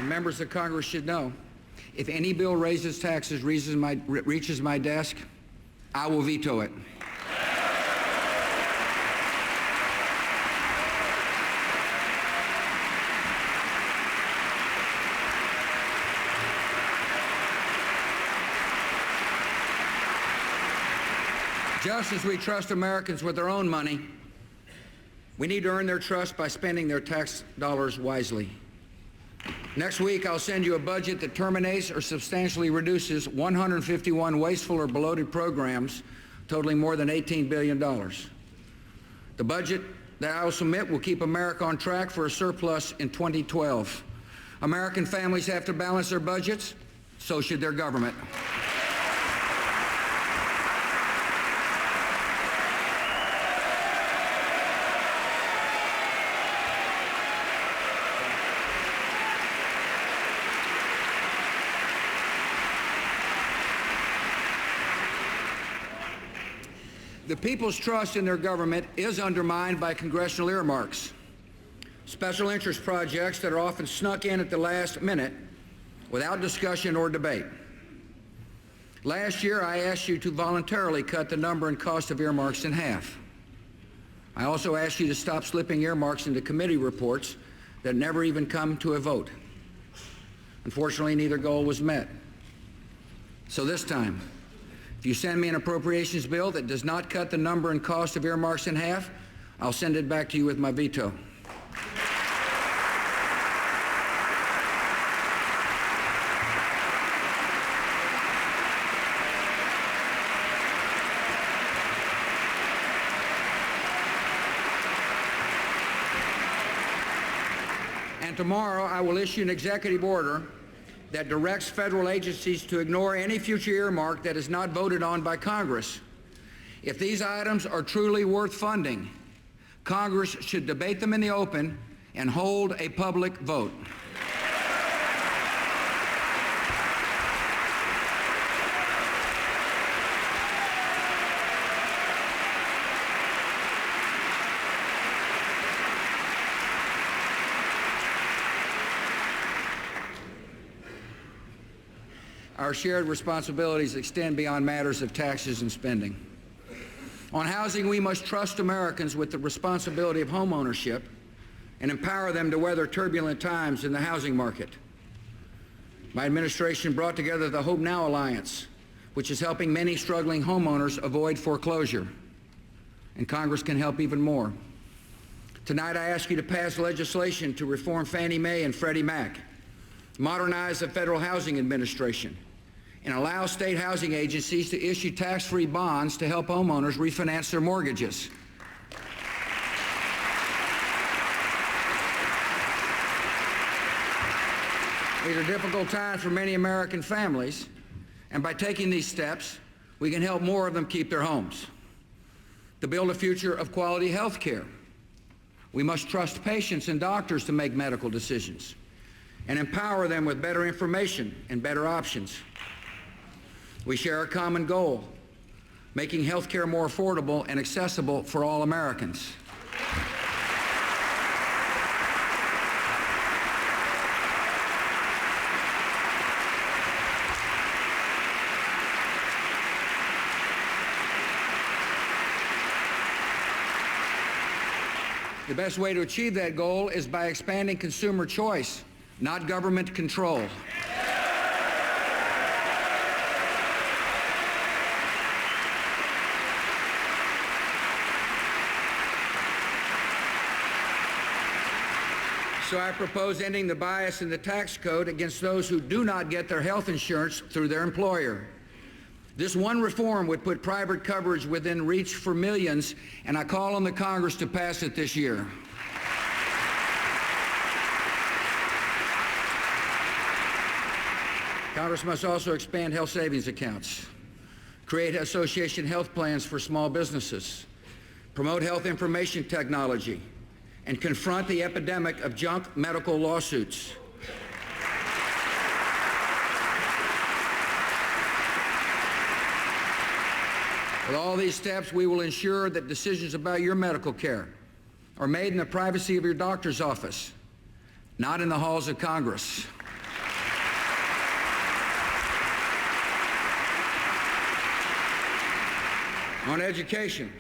And members of Congress should know, if any bill raises taxes reaches my desk, I will veto it. Just as we trust Americans with their own money, we need to earn their trust by spending their tax dollars wisely. Next week, I'll send you a budget that terminates or substantially reduces 151 wasteful or bloated programs totaling more than $18 billion. The budget that I will submit will keep America on track for a surplus in 2012. American families have to balance their budgets, so should their government. The people's trust in their government is undermined by congressional earmarks, special interest projects that are often snuck in at the last minute without discussion or debate. Last year, I asked you to voluntarily cut the number and cost of earmarks in half. I also asked you to stop slipping earmarks into committee reports that never even come to a vote. Unfortunately, neither goal was met. So this time, if you send me an appropriations bill that does not cut the number and cost of earmarks in half, I'll send it back to you with my veto. And tomorrow, I will issue an executive order that directs federal agencies to ignore any future earmark that is not voted on by Congress. If these items are truly worth funding, Congress should debate them in the open and hold a public vote. Our shared responsibilities extend beyond matters of taxes and spending. On housing, we must trust Americans with the responsibility of home ownership and empower them to weather turbulent times in the housing market. My administration brought together the Hope Now Alliance, which is helping many struggling homeowners avoid foreclosure. And Congress can help even more. Tonight, I ask you to pass legislation to reform Fannie Mae and Freddie Mac, modernize the Federal Housing Administration, and allow state housing agencies to issue tax-free bonds to help homeowners refinance their mortgages. These are difficult times for many American families, and by taking these steps, we can help more of them keep their homes. To build a future of quality health care, we must trust patients and doctors to make medical decisions and empower them with better information and better options. We share a common goal, making health care more affordable and accessible for all Americans. The best way to achieve that goal is by expanding consumer choice, not government control. So I propose ending the bias in the tax code against those who do not get their health insurance through their employer. This one reform would put private coverage within reach for millions, and I call on the Congress to pass it this year. Congress must also expand health savings accounts, create association health plans for small businesses, promote health information technology, and confront the epidemic of junk medical lawsuits. With all these steps, we will ensure that decisions about your medical care are made in the privacy of your doctor's office, not in the halls of Congress. On education,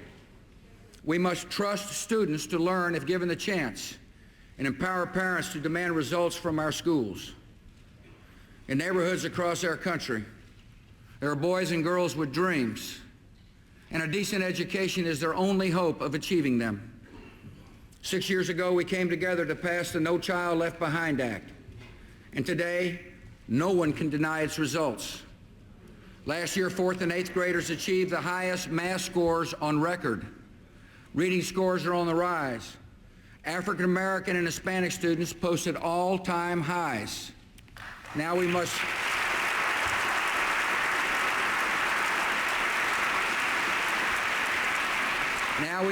we must trust students to learn if given the chance and empower parents to demand results from our schools. In neighborhoods across our country, there are boys and girls with dreams, and a decent education is their only hope of achieving them. 6 years ago, we came together to pass the No Child Left Behind Act, and today, no one can deny its results. Last year, 4th and 8th graders achieved the highest math scores on record. Reading scores are on the rise. African American and Hispanic students posted all-time highs. Now we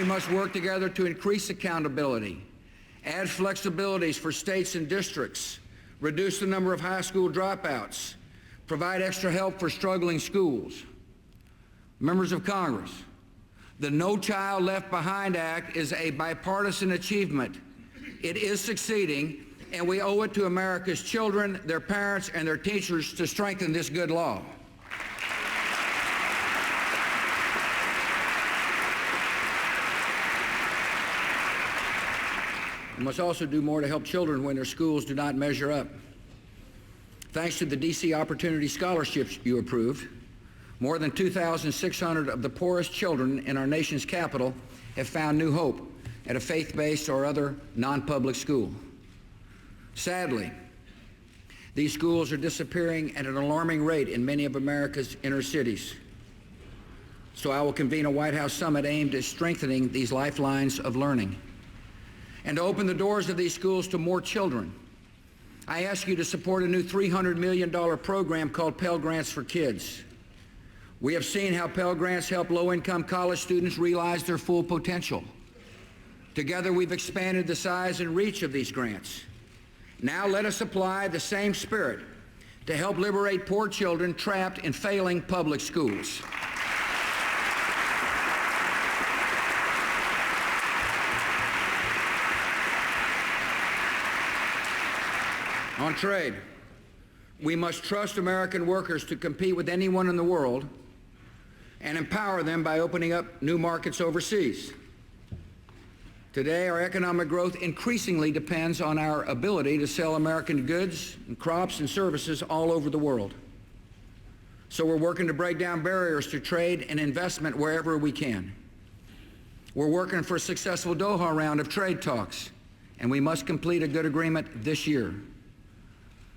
must work together to increase accountability, add flexibilities for states and districts, reduce the number of high school dropouts, provide extra help for struggling schools. Members of Congress, the No Child Left Behind Act is a bipartisan achievement. It is succeeding, and we owe it to America's children, their parents, and their teachers to strengthen this good law. We must also do more to help children when their schools do not measure up. Thanks to the DC Opportunity Scholarships you approved, more than 2,600 of the poorest children in our nation's capital have found new hope at a faith-based or other non-public school. Sadly, these schools are disappearing at an alarming rate in many of America's inner cities. So I will convene a White House summit aimed at strengthening these lifelines of learning and to open the doors of these schools to more children. I ask you to support a new $300 million program called Pell Grants for Kids. We have seen how Pell Grants help low-income college students realize their full potential. Together, we've expanded the size and reach of these grants. Now let us apply the same spirit to help liberate poor children trapped in failing public schools. On trade, we must trust American workers to compete with anyone in the world and empower them by opening up new markets overseas. Today, our economic growth increasingly depends on our ability to sell American goods and crops and services all over the world. So we're working to break down barriers to trade and investment wherever we can. We're working for a successful Doha round of trade talks, and we must complete a good agreement this year.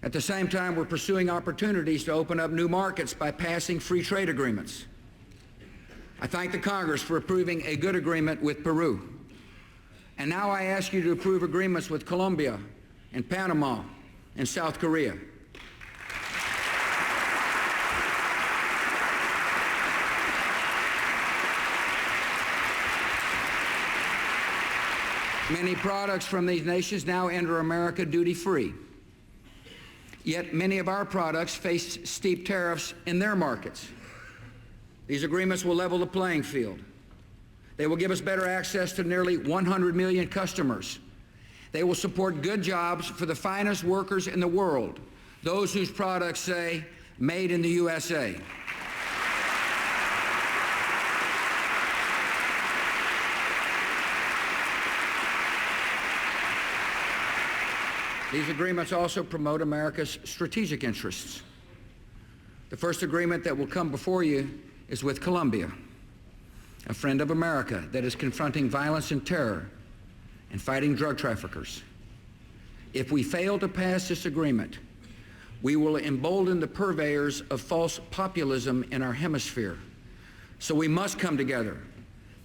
At the same time, we're pursuing opportunities to open up new markets by passing free trade agreements. I thank the Congress for approving a good agreement with Peru. And now I ask you to approve agreements with Colombia and Panama and South Korea. Many products from these nations now enter America duty-free. Yet many of our products face steep tariffs in their markets. These agreements will level the playing field. They will give us better access to nearly 100 million customers. They will support good jobs for the finest workers in the world, those whose products say, "Made in the USA." These agreements also promote America's strategic interests. The first agreement that will come before you is with Colombia, a friend of America that is confronting violence and terror and fighting drug traffickers. If we fail to pass this agreement, we will embolden the purveyors of false populism in our hemisphere. So we must come together,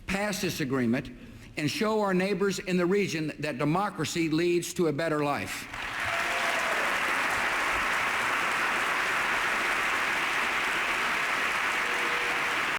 pass this agreement, and show our neighbors in the region that democracy leads to a better life.